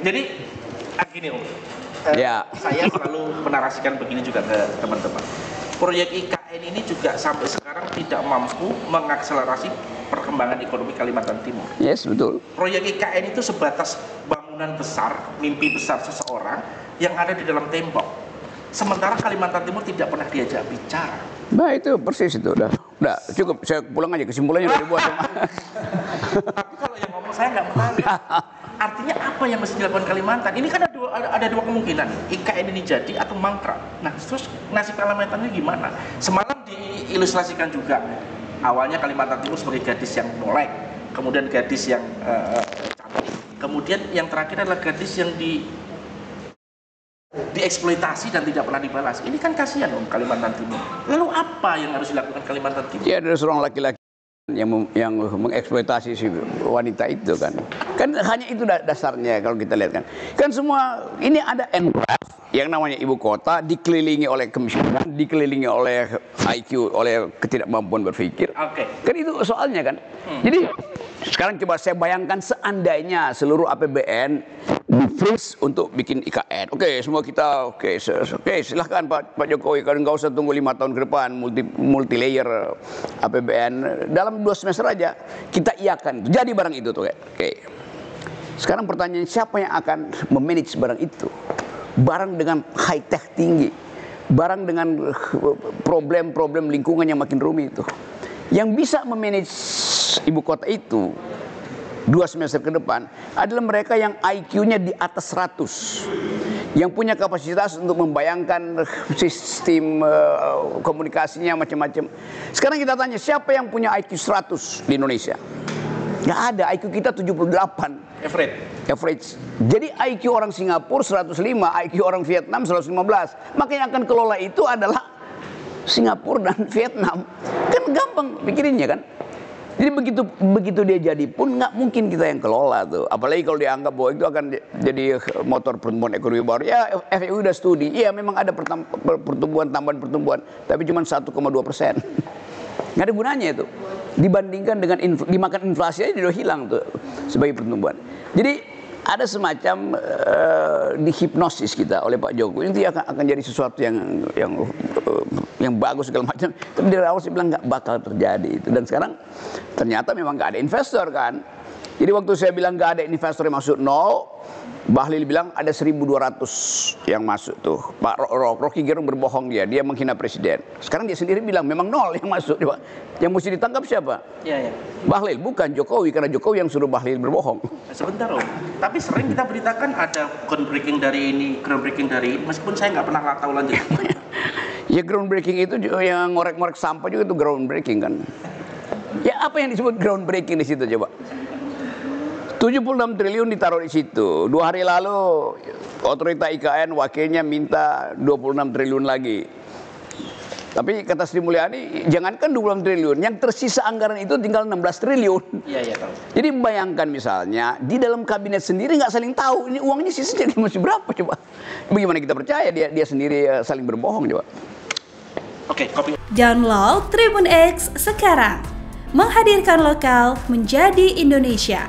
Jadi gini Om, Ya. saya selalu menarasikan begini juga ke teman-teman. Proyek IKN ini juga sampai sekarang tidak mampu mengakselerasi perkembangan ekonomi Kalimantan Timur. Yes, betul. Proyek IKN itu sebatas bangunan besar, mimpi besar seseorang yang ada di dalam tembok. Sementara Kalimantan Timur tidak pernah diajak bicara. Nah itu persis itu udah cukup. Saya pulang aja, kesimpulannya udah dibuat. Tapi kalau yang ngomong saya nggak menarik. Artinya apa yang mesti dilakukan Kalimantan? Ini kan ada dua kemungkinan. IKN ini jadi atau mangkrak. Nah, terus nasib Kalimantan ini gimana? Semalam diilustrasikan juga. Awalnya Kalimantan Timur sebagai gadis yang molek, kemudian gadis yang cantik, kemudian yang terakhir adalah gadis yang dieksploitasi dan tidak pernah dibalas. Ini kan kasihan Om Kalimantan Timur. Lalu apa yang harus dilakukan Kalimantan Timur? Ya ada seorang laki-laki yang mengeksploitasi si wanita itu kan hanya itu dasarnya kalau kita lihat kan semua ini ada enclave yang namanya ibu kota dikelilingi oleh kemiskinan, dikelilingi oleh IQ, oleh ketidakmampuan berpikir. Kan itu soalnya kan. Jadi sekarang coba saya bayangkan seandainya seluruh APBN di-freeze untuk bikin IKN. Semua kita silahkan Pak Jokowi, kan nggak usah tunggu 5 tahun ke depan multi layer APBN dalam 2 semester aja kita iakan jadi barang itu tuh. Sekarang pertanyaan siapa yang akan memanage barang itu? Barang dengan high tech tinggi, barang dengan problem-problem lingkungan yang makin rumit itu. Yang bisa memanage ibu kota itu 2 semester ke depan adalah mereka yang IQ-nya di atas 100, yang punya kapasitas untuk membayangkan sistem komunikasinya macam-macam. Sekarang kita tanya siapa yang punya IQ 100 di Indonesia? Nggak ada, IQ kita 78 average. Jadi IQ orang Singapura 105, IQ orang Vietnam 115. Maka yang akan kelola itu adalah Singapura dan Vietnam. Kan gampang pikirinnya kan. Jadi begitu dia jadi pun nggak mungkin kita yang kelola tuh. Apalagi kalau dianggap bahwa itu akan jadi motor pertumbuhan ekonomi baru. Ya FAO udah studi, iya memang ada tambahan pertumbuhan, tapi cuma 1,2%. Nggak ada gunanya itu. Dibandingkan dengan dimakan inflasi aja udah hilang tuh sebagai pertumbuhan. Jadi ada semacam dihipnosis kita oleh Pak Jokowi, itu akan jadi sesuatu yang bagus segala macam. Tapi dari awal saya bilang nggak bakal terjadi itu. Dan sekarang ternyata memang nggak ada investor kan. Jadi waktu saya bilang nggak ada investor yang masuk nol, Bahlil bilang ada 1.200 yang masuk tuh. Pak Rocky Gerung berbohong dia menghina presiden. Sekarang dia sendiri bilang memang nol yang masuk. Yang mesti ditangkap siapa? Ya. Bahlil, bukan Jokowi, karena Jokowi yang suruh Bahlil berbohong. Sebentar Om, tapi sering kita beritakan ada groundbreaking dari ini, meskipun saya nggak pernah tahu lanjut. Ya groundbreaking itu yang ngorek-ngorek sampah juga itu groundbreaking kan. Ya apa yang disebut groundbreaking di situ coba? 76 triliun ditaruh di situ. 2 hari lalu otorita IKN wakilnya minta 26 triliun lagi. Tapi kata Sri Mulyani, jangankan 26 triliun, yang tersisa anggaran itu tinggal 16 triliun. Iya, tahu. Jadi bayangkan misalnya di dalam kabinet sendiri nggak saling tahu ini uangnya sisanya masih berapa coba. Bagaimana kita percaya dia sendiri saling berbohong coba. Kopi. Download Tribun X sekarang. Menghadirkan lokal menjadi Indonesia.